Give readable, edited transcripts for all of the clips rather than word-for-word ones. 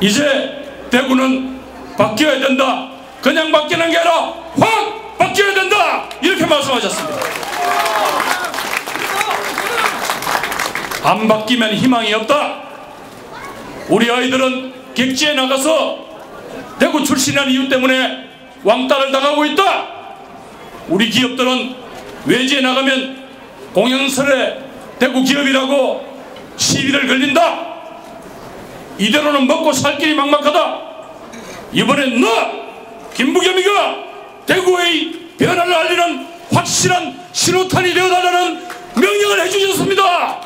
이제 대구는 바뀌어야 된다. 그냥 바뀌는 게 아니라 확 바뀌어야 된다. 이렇게 말씀하셨습니다. 안 바뀌면 희망이 없다. 우리 아이들은 객지에 나가서 대구 출신이라는 이유 때문에 왕따를 당하고 있다. 우리 기업들은 외지에 나가면 공영설에 대구 기업이라고 시비를 걸린다. 이대로는 먹고 살 길이 막막하다. 이번엔 너 김부겸이가 대구의 변화를 알리는 확실한 신호탄이 되어달라는 명령을 해주셨습니다.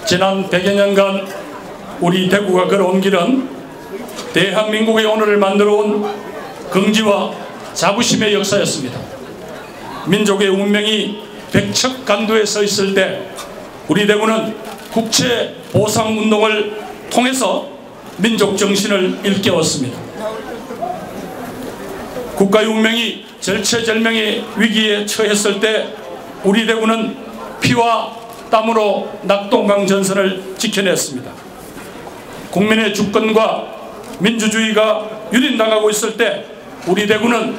지난 100여 년간 우리 대구가 걸어온 길은 대한민국의 오늘을 만들어온 긍지와 자부심의 역사였습니다. 민족의 운명이 백척간두에 서 있을 때 우리 대구는 국채 보상운동을 통해서 민족 정신을 일깨웠습니다. 국가의 운명이 절체절명의 위기에 처했을 때 우리 대구는 피와 땀으로 낙동강 전선을 지켜냈습니다. 국민의 주권과 민주주의가 유린당하고 있을 때 우리 대구는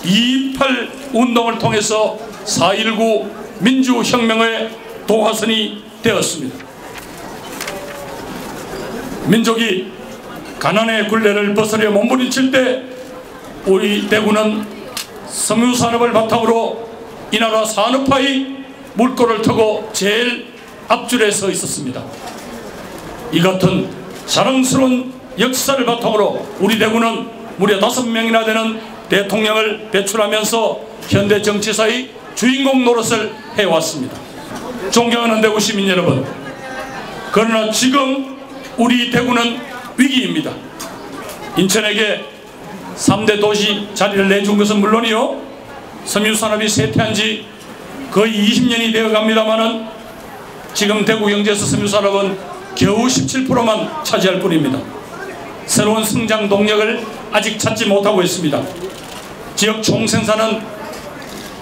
2.28 운동을 통해서 4.19 민주혁명의 도화선이 되었습니다. 민족이 가난의 굴레를 벗으려 몸부림칠 때 우리 대구는 섬유산업을 바탕으로 이 나라 산업화의 물꼬를 트고 제일 앞줄에 서 있었습니다. 이 같은 자랑스러운 역사를 바탕으로 우리 대구는 무려 5명이나 되는 대통령을 배출하면서 현대 정치사의 주인공 노릇을 해왔습니다. 존경하는 대구 시민 여러분, 그러나 지금 우리 대구는 위기입니다. 인천에게 3대 도시 자리를 내준 것은 물론이요, 섬유산업이 쇠퇴한 지 거의 20년이 되어 갑니다만은 지금 대구 경제에서 섬유산업은 겨우 17%만 차지할 뿐입니다. 새로운 성장 동력을 아직 찾지 못하고 있습니다. 지역 총생산은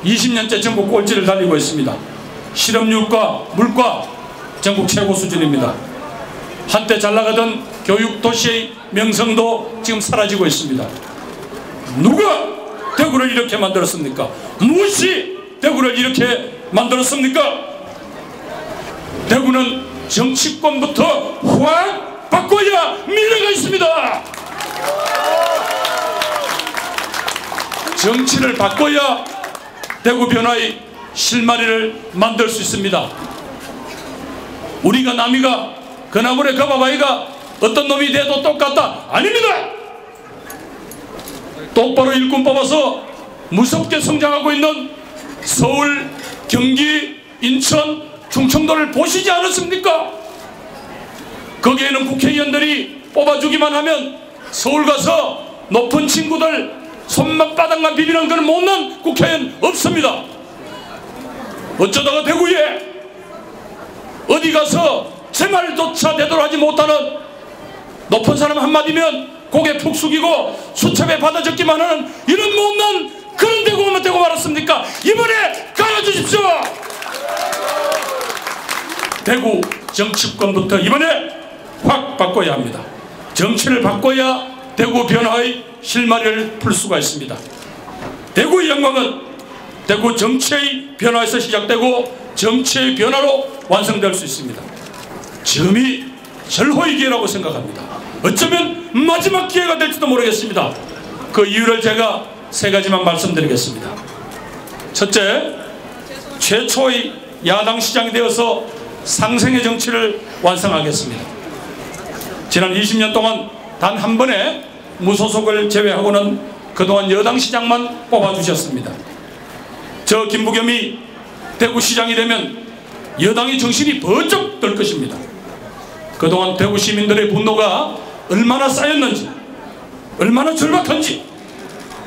20년째 전국 꼴찌를 달리고 있습니다. 실업률과 물가 전국 최고 수준입니다. 한때 잘나가던 교육도시의 명성도 지금 사라지고 있습니다. 누가 대구를 이렇게 만들었습니까? 무엇이 대구를 이렇게 만들었습니까? 대구는 정치권부터 확 바꿔야 미래가 있습니다. 정치를 바꿔야 대구 변화의 실마리를 만들 수 있습니다. 우리가 남이가 그 나물에 그 바바이가 어떤 놈이 돼도 똑같다. 아닙니다. 똑바로 일꾼 뽑아서 무섭게 성장하고 있는 서울, 경기, 인천, 충청도를 보시지 않았습니까? 거기에는 국회의원들이 뽑아주기만 하면 서울 가서 높은 친구들 손바닥만 비비는 그런 못난 국회의원 없습니다. 어쩌다가 대구에 어디 가서 제 말조차 되돌아가지 못하는 높은 사람 한마디면 고개 푹 숙이고 수첩에 받아 적기만 하는 이런 못난 그런 대구만 되고 말았습니까? 이번에 가려주십시오. 대구 정치권부터 이번에 확 바꿔야 합니다. 정치를 바꿔야 대구 변화의 실마리를 풀 수가 있습니다. 대구의 영광은 대구 정치의 변화에서 시작되고 정치의 변화로 완성될 수 있습니다. 지금이 절호의 기회라고 생각합니다. 어쩌면 마지막 기회가 될지도 모르겠습니다. 그 이유를 제가 3가지만 말씀드리겠습니다. 첫째, 최초의 야당 시장이 되어서 상생의 정치를 완성하겠습니다. 지난 20년 동안 단 한 번에 무소속을 제외하고는 그동안 여당 시장만 뽑아주셨습니다. 저 김부겸이 대구시장이 되면 여당의 정신이 번쩍 들 것입니다. 그동안 대구 시민들의 분노가 얼마나 쌓였는지, 얼마나 절박한지,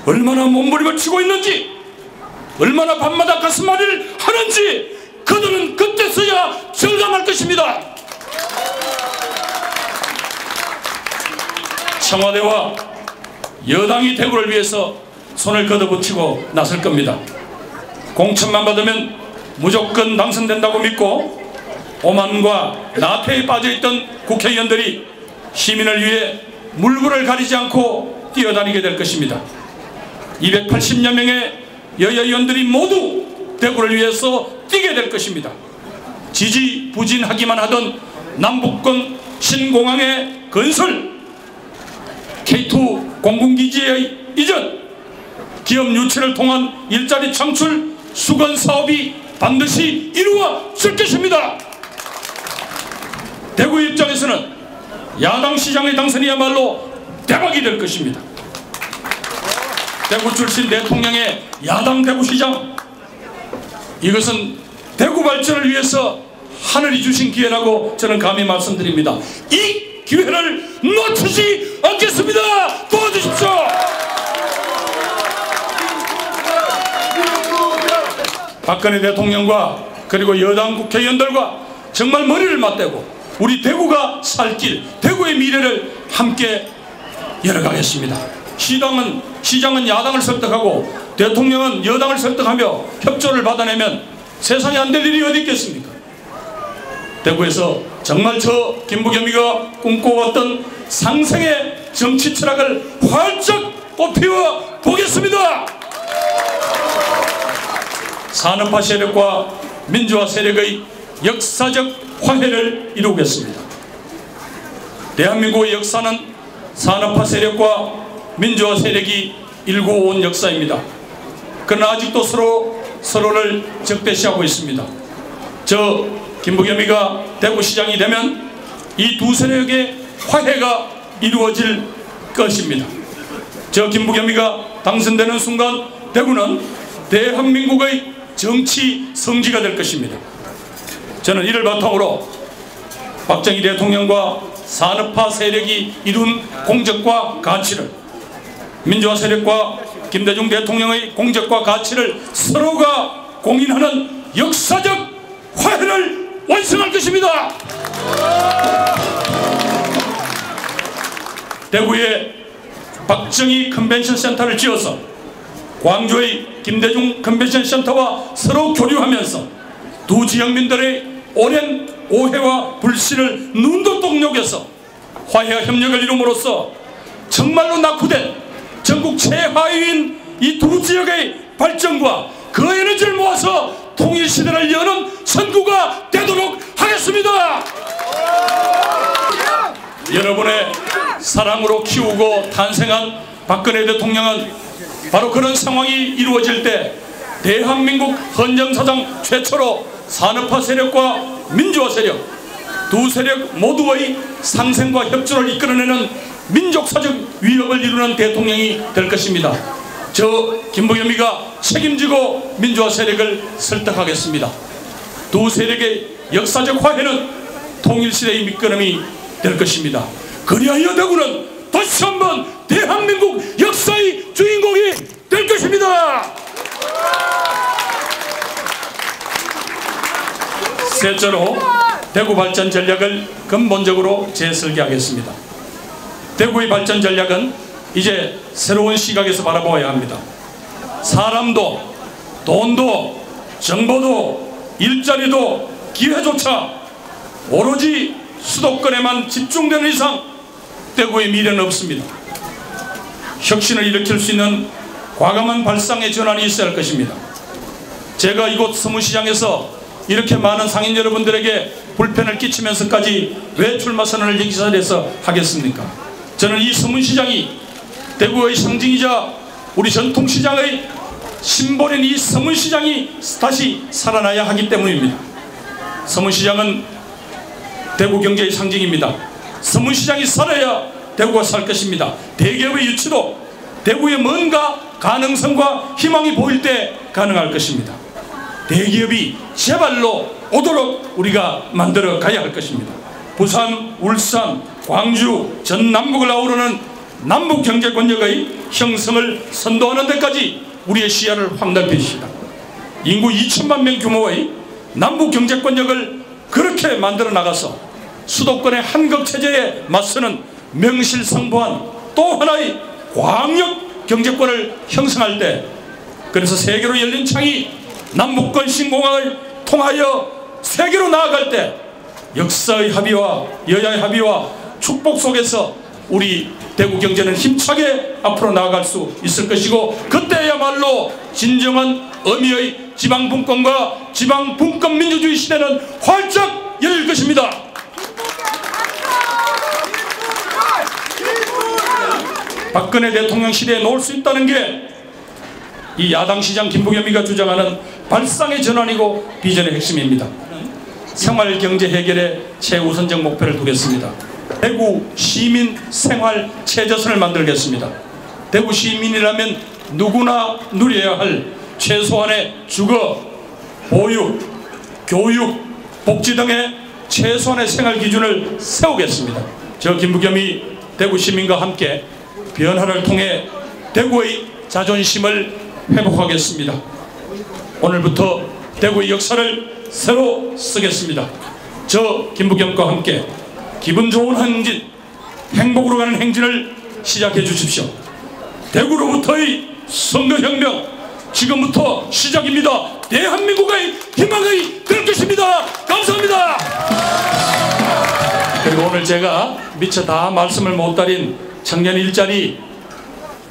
얼마나 몸부림을 치고 있는지, 얼마나 밤마다 가슴앓이를 하는지 그들은 그때서야 절감할 것입니다. 청와대와 여당이 대구를 위해서 손을 걷어붙이고 나설 겁니다. 공천만 받으면 무조건 당선된다고 믿고 오만과 나태에 빠져있던 국회의원들이 시민을 위해 물불을 가리지 않고 뛰어다니게 될 것입니다. 280여 명의 여야 의원들이 모두 대구를 위해서 뛰게 될 것입니다. 지지부진하기만 하던 남북권 신공항의 건설, K2 공군기지의 이전, 기업 유치를 통한 일자리 창출, 수건 사업이 반드시 이루어질 것입니다. 대구 입장에서는 야당 시장의 당선이야말로 대박이 될 것입니다. 대구 출신 대통령의 야당 대구시장, 이것은 대구 발전을 위해서 하늘이 주신 기회라고 저는 감히 말씀드립니다. 이 기회를 놓치지 않겠습니다. 도와주십시오. 박근혜 대통령과 그리고 여당 국회의원들과 정말 머리를 맞대고 우리 대구가 살 길, 대구의 미래를 함께 열어가겠습니다. 시장은 야당을 설득하고 대통령은 여당을 설득하며 협조를 받아내면 세상에 안 될 일이 어디 있겠습니까? 대구에서 정말 저 김부겸이가 꿈꿔왔던 상생의 정치 철학을 활짝 꽃피워 보겠습니다. 산업화 세력과 민주화 세력의 역사적 화해를 이루겠습니다. 대한민국의 역사는 산업화 세력과 민주화 세력이 일구어 온 역사입니다. 그러나 아직도 서로를 적대시하고 있습니다. 저 김부겸이가 대구시장이 되면 이 두 세력의 화해가 이루어질 것입니다. 저 김부겸이가 당선되는 순간 대구는 대한민국의 정치 성지가 될 것입니다. 저는 이를 바탕으로 박정희 대통령과 산업화 세력이 이룬 공적과 가치를, 민주화 세력과 김대중 대통령의 공적과 가치를 서로가 공인하는 역사적 화해를 완성할 것입니다. 대구에 박정희 컨벤션 센터를 지어서 광주의 김대중 컨벤션 센터와 서로 교류하면서 두 지역민들의 오랜 오해와 불신을 눈도똑 녹여서 화해와 협력을 이룸으로써 정말로 낙후된 전국 최하위인 이 두 지역의 발전과 그 에너지를 모아서 통일시대를 여는 선구가 되도록 하겠습니다. 여러분의 사랑으로 키우고 탄생한 박근혜 대통령은 바로 그런 상황이 이루어질 때 대한민국 헌정사상 최초로 산업화 세력과 민주화 세력 두 세력 모두의 상생과 협조를 이끌어내는 민족사적 위협을 이루는 대통령이 될 것입니다. 저 김부겸이가 책임지고 민주화 세력을 설득하겠습니다. 두 세력의 역사적 화해는 통일시대의 밑거름이 될 것입니다. 그리하여 대구는 다시 한번 대한민국 역사의 주인공이 될 것입니다. 셋째로 대구 발전 전략을 근본적으로 재설계하겠습니다. 대구의 발전 전략은 이제 새로운 시각에서 바라보아야 합니다. 사람도 돈도 정보도 일자리도 기회조차 오로지 수도권에만 집중되는 이상 대구의 미래는 없습니다. 혁신을 일으킬 수 있는 과감한 발상의 전환이 있어야 할 것입니다. 제가 이곳 서문시장에서 이렇게 많은 상인 여러분들에게 불편을 끼치면서까지 왜 출마 선언을 여기 자리에서 하겠습니까? 저는 이 서문시장이 대구의 상징이자 우리 전통시장의 심볼인 이 서문시장이 다시 살아나야 하기 때문입니다. 서문시장은 대구 경제의 상징입니다. 서문시장이 살아야 대구가 살 것입니다. 대기업의 유치도 대구에 뭔가 가능성과 희망이 보일 때 가능할 것입니다. 대기업이 제발로 오도록 우리가 만들어 가야 할 것입니다. 부산, 울산, 광주, 전남북을 아우르는 남북경제권력의 형성을 선도하는 데까지 우리의 시야를 확넓히시다. 인구 2천만 명 규모의 남북경제권력을 그렇게 만들어 나가서 수도권의 한극체제에 맞서는 명실상부한 또 하나의 광역 경제권을 형성할 때, 그래서 세계로 열린 창이 남북권 신공항을 통하여 세계로 나아갈 때 역사의 합의와 여야의 합의와 축복 속에서 우리 대구 경제는 힘차게 앞으로 나아갈 수 있을 것이고, 그때야말로 진정한 의미의 지방분권과 지방분권 민주주의 시대는 활짝 열릴 것입니다. 박근혜 대통령 시대에 놓을 수 있다는 게 이 야당시장 김부겸이가 주장하는 발상의 전환이고 비전의 핵심입니다. 생활경제 해결에 최우선적 목표를 두겠습니다. 대구 시민 생활 최저선을 만들겠습니다. 대구 시민이라면 누구나 누려야 할 최소한의 주거, 보육, 교육, 복지 등의 최소한의 생활 기준을 세우겠습니다. 저 김부겸이 대구 시민과 함께 변화를 통해 대구의 자존심을 회복하겠습니다. 오늘부터 대구의 역사를 새로 쓰겠습니다. 저 김부겸과 함께 기분 좋은 행진, 행복으로 가는 행진을 시작해 주십시오. 대구로부터의 선거혁명, 지금부터 시작입니다. 대한민국의 희망의 될 것입니다. 감사합니다. 그리고 오늘 제가 미처 다 말씀을 못 드린 청년 일자리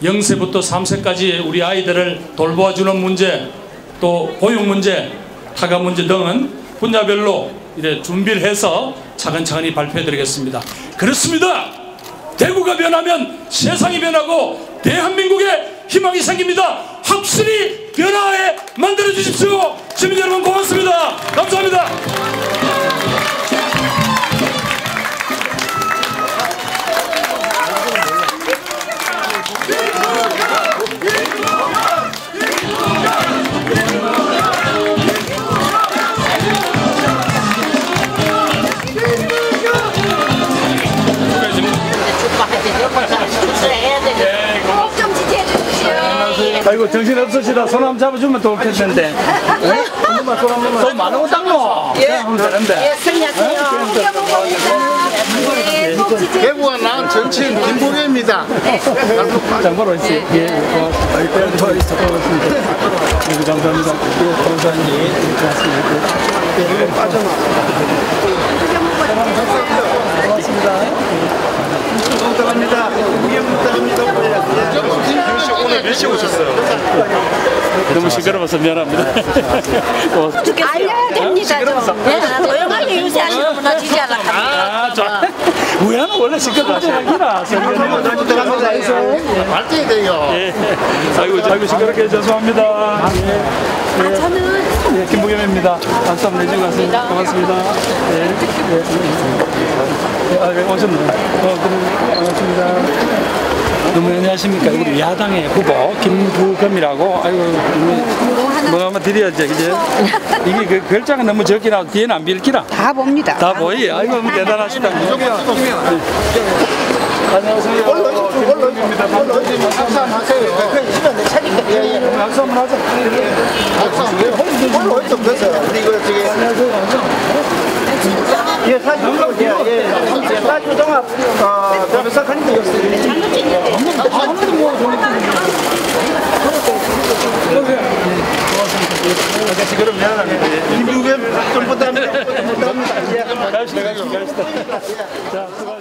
0세부터 3세까지 우리 아이들을 돌보아주는 문제, 또 보육 문제, 타가 문제 등은 분야별로 이제 준비를 해서 차근차근히 발표해 드리겠습니다. 그렇습니다. 대구가 변하면 세상이 변하고 대한민국의 희망이 생깁니다. 확실히 변화에 만들어 주십시오. 시민 여러분 고맙습니다. 감사합니다. 아이고 정신 없으시다. 손 한번 잡아주면 좋을 텐데. 손 많은 거 닦노? 예. 하면 되는데. 대구가 낳은 정치인 김부겸입니다. 장바로 있지. 예. 더 있습니다. 감사합니다. 감사합니다. 고맙습니다. 감사합니다. 오늘 몇 시에 오셨어요? 너무 시끄러워서 미안합니다. 알려야 됩니다. 조용하게 유지하시는 분은 지지 않아 합니다. 우야는 원래 시끄럽지 않기라. 발전이 돼요. 예. 아이고 시끄럽게 죄송합니다. 저는 예, 김부겸입니다. 박수 한번 내주고 가세요. 고맙습니다. 예. 오셨네요. 반갑습니다. 너무 안녕하십니까. 우리 야당의 후보 김부겸이라고. 아이고 뭐 한번 드려야죠. 그죠? 이게 그 글자가 너무 적긴 하고 뒤에는 안 빌기라. 다 봅니다. 다 보이. 아이고 대단하시다. 안녕하세요. 김부겸입니다. 박수 한번 하세요. 박수 한번 하자. 홀로 좀 됐어요. 이거 저기 예, 사진 사진 동안 변호사관님도 그럼 미안합니다. 김부겸 좀 부담합니다. 가시다. 자, 수고.